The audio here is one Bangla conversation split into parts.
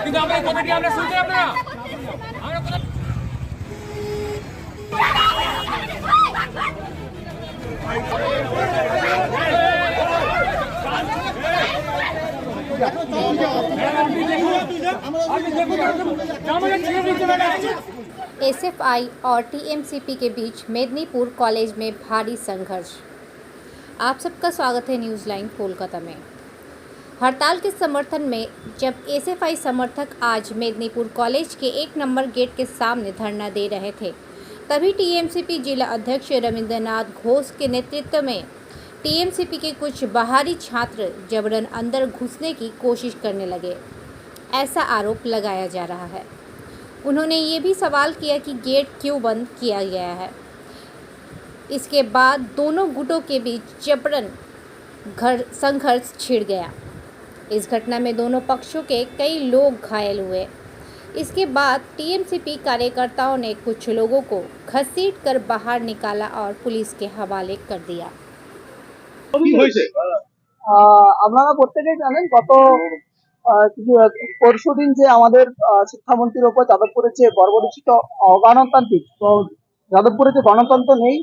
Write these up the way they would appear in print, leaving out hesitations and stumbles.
কিন্তু আমরা কমিটি আমরা শুনতে আপনারা আমরা एसएफआई और टीएमसीपी के बीच मेदिनीपुर कॉलेज में भारी संघर्ष। आप सबका स्वागत है न्यूज़ लाइन कोलकाता में। हड़ताल के समर्थन में जब एसएफआई समर्थक आज मेदिनीपुर कॉलेज के 1 नंबर गेट के सामने धरना दे रहे थे, तभी टीएमसीपी जिला अध्यक्ष रविंद्रनाथ घोष के नेतृत्व में टीएमसीपी के कुछ बाहरी छात्र जबरन अंदर घुसने की कोशिश करने लगे, ऐसा आरोप लगाया जा रहा है। उन्होंने ये भी सवाल किया कि गेट क्यों बंद किया गया है। इसके बाद दोनों गुटों के बीच जबरन संघर्ष छिड़ गया। इस घटना में दोनों पक्षों के कई लोग घायल हुए। इसके बाद टीएमसीपी कार्यकर्ताओं ने कुछ लोगों को घसीटकर बाहर निकाला और पुलिस के हवाले कर दिया। আপনারা প্রত্যেকেই জানেন গত পরশু দিন যে আমাদের শিক্ষামন্ত্রীর উপর যাদবপুরের যে বর্বরচিত অগণতান্ত্রিক যাদবপুরে যে গণতন্ত্র নেই,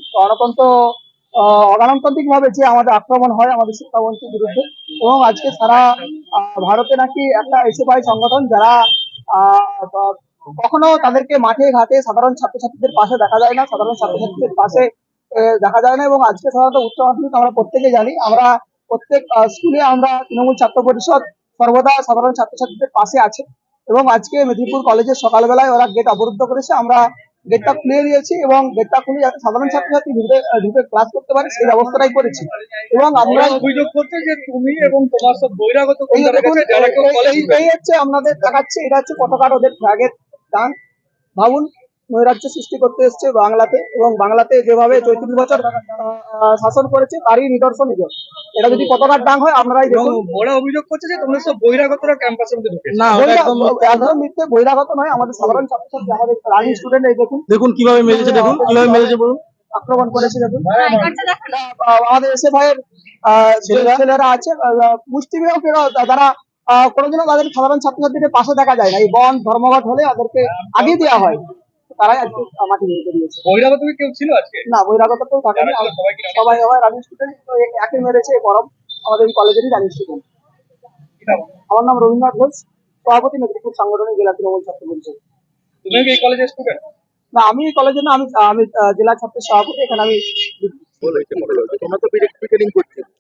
অগণতান্ত্রিক ভাবে যে আমাদের আক্রমণ হয় আমাদের শিক্ষামন্ত্রীর বিরুদ্ধে, এবং আজকে সারা ভারতে নাকি একটা এসএফআই সংগঠন যারা কখনো তাদেরকে মাঠে ঘাটে সাধারণ ছাত্রছাত্রীদের পাশে দেখা যায় না, এবং আজকে সাধারণত উচ্চ মাধ্যমিক আমরা প্রত্যেকে জানি, আমরা প্রত্যেক স্কুলে আমরা তৃণমূল ছাত্র পরিষদ সর্বদা সাধারণ ছাত্রছাত্রীদের পাশে আছে, এবং আজকে মেদিনীপুর কলেজের সকালবেলায় ওরা গেট অবরুদ্ধ করেছে। আমরা গেটটা খুলে দিয়েছি এবং গেটটা খুলে যাতে সাধারণ ছাত্রছাত্রী ঢুকে ক্লাস করতে পারে সেই ব্যবস্থাটাই করেছি। এবং আমরা অভিযোগ করছে যে তুমি এবং তোমার সব বহিরাগত এই হচ্ছে আপনাদের দেখাচ্ছে, এটা হচ্ছে পতাকার ওদের ফ্ল্যাগের দান। ভাবুন, নৈরাজ্য সৃষ্টি করতে এসছে বাংলাতে, এবং বাংলাতে যেভাবে 34 বছর শাসন করেছে তারই নিদর্শন। এটা যদি পতাকার ডাং হয় আপনারাই দেখুন। বড় অভিযোগ করছে যে তোমরা সব বহিরাগতরা ক্যাম্পাসের মধ্যে ঢুকেছে। না, একদম মিথ্যে। বহিরাগত নয়, আমাদের সাধারণ ছাত্রছাত্রী, আমাদের রানিং স্টুডেন্ট। এই দেখুন কিভাবে মেরেছে, বলুন। আক্রমণ করেছে দেখুন। আমাদের এসএফআই এর ছেলেরা আছে, মুষ্টিমেয় যারা কোনোদিনও তাদের সাধারণ ছাত্রছাত্রীদের পাশে দেখা যায় না। এই বন্ধ ধর্মঘট হলে তাদেরকে আগিয়ে দেওয়া হয়, তারাই আজকে মাটি নিয়ে বেরিয়েছে। বহিরাগত কেউ ছিল আজকে? না, বহিরাগত কেউ থাকেনি, সবাই রানিং স্টুডেন্ট। একে মেরেছে গরম আমাদের এই কলেজেরই রানিং স্টুডেন্ট। আমার নাম রবীন্দ্রনাথ ঘোষ, সভাপতি মেদিনীপুর সাংগঠনিক জেলা তৃণমূল ছাত্র পরিষদ। তুমি কি এই কলেজের স্টুডেন্ট? না, আমি এই কলেজের না, আমি জেলা ছাত্র সভাপতি। এখানে আমি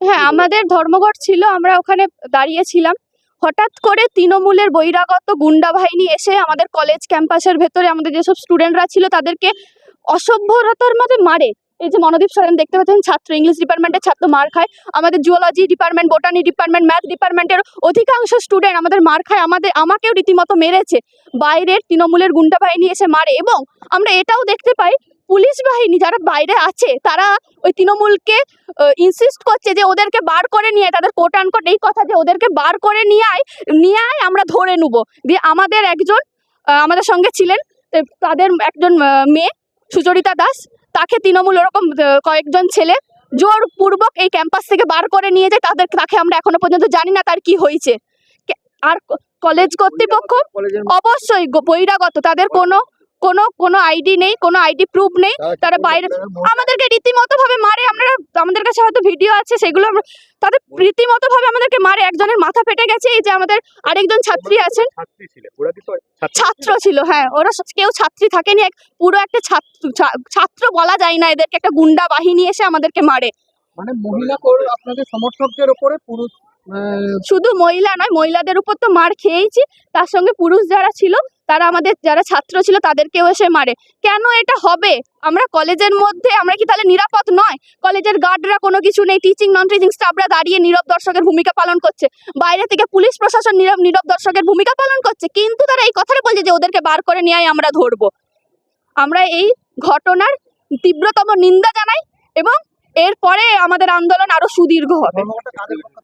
হ্যাঁ, আমাদের ধর্মঘট ছিল, আমরা ওখানে দাঁড়িয়েছিলাম। হঠাৎ করে তৃণমূলের বহিরাগত গুন্ডা বাহিনী এসে আমাদের কলেজ ক্যাম্পাসের ভেতরে আমাদের যেসব স্টুডেন্টরা ছিল তাদেরকে অসভ্যতার মধ্যে মারে। এই যে মনোদীপ সরেন দেখতে পাচ্ছেন, ছাত্র, ইংলিশ ডিপার্টমেন্টের ছাত্র মার খায়, আমাদের zoology department, botany department, math ডিপার্টমেন্টের অধিকাংশ স্টুডেন্ট আমাদের মার খায়। আমাকেও রীতিমতো মেরেছে। বাইরের তৃণমূলের গুন্ডা বাহিনী এসে মারে, এবং আমরা এটাও দেখতে পাই পুলিশ বাহিনী যারা বাইরে আছে তারা ওই তৃণমূলকে ইনসিস্ট করছে যে ওদেরকে বার করে নিয়ে, তাদের কোট আনকোট এই কথা যে ওদেরকে বার করে নিয়ে আয় আমরা ধরে নেবো। দিয়ে আমাদের একজন আমাদের সঙ্গে ছিলেন, তাদের একজন মেয়ে সুচরিতা দাস, তাকে তৃণমূল ওরকম কয়েকজন ছেলে জোরপূর্বক এই ক্যাম্পাস থেকে বার করে নিয়ে যায়। তাকে আমরা এখনো পর্যন্ত জানি না তার কি হয়েছে। আর কলেজ কর্তৃপক্ষ অবশ্যই বহিরাগত, তাদের কোনো আইডি নেই, কোনো আইডি প্রুফ নেই, তারা বাইরে আমাদেরকে রীতিমতো ভাবে মারে। আমাদের কাছে হয়তো ভিডিও আছে, সেগুলো আমরা তাদের রীতিমতো ভাবে আমাদেরকে মারে। একজনের মাথা ফেটে গেছে। এই যে আমাদের আরেকজন ছাত্রী আছেন, ছাত্র ছিল। হ্যাঁ, ওরা কেউ ছাত্রী থাকেনি, পুরো একটা ছাত্র বলা যায় না, এদেরকে একটা গুন্ডা বাহিনী এসে আমাদেরকে মারে। মানে মহিলা আপনাদের সমর্থকদের উপরে পুরুষ, শুধু মহিলা নয়, মহিলাদের উপর তো মার খেয়েছি, তার সঙ্গে পুরুষ যারা ছিল, তারা আমাদের যারা ছাত্র ছিল তাদেরকেও এসে মারে। কেন এটা হবে? আমরা কলেজের মধ্যে, আমরা কি তাহলে নিরাপদ নয়? কলেজের গার্ডরা কোনো কিছু নেই, টিচিং নন টিচিং স্টাফরা দাঁড়িয়ে নীরব দর্শকের ভূমিকা পালন করছে, বাইরে থেকে পুলিশ প্রশাসন নীরব দর্শকের ভূমিকা পালন করছে, কিন্তু তারা এই কথাটা বলছে যে ওদেরকে বার করে নিয়ে আমরা ধরবো। আমরা এই ঘটনার তীব্রতম নিন্দা জানাই, এবং এরপরে আমাদের আন্দোলন আরো সুদীর্ঘ হবে।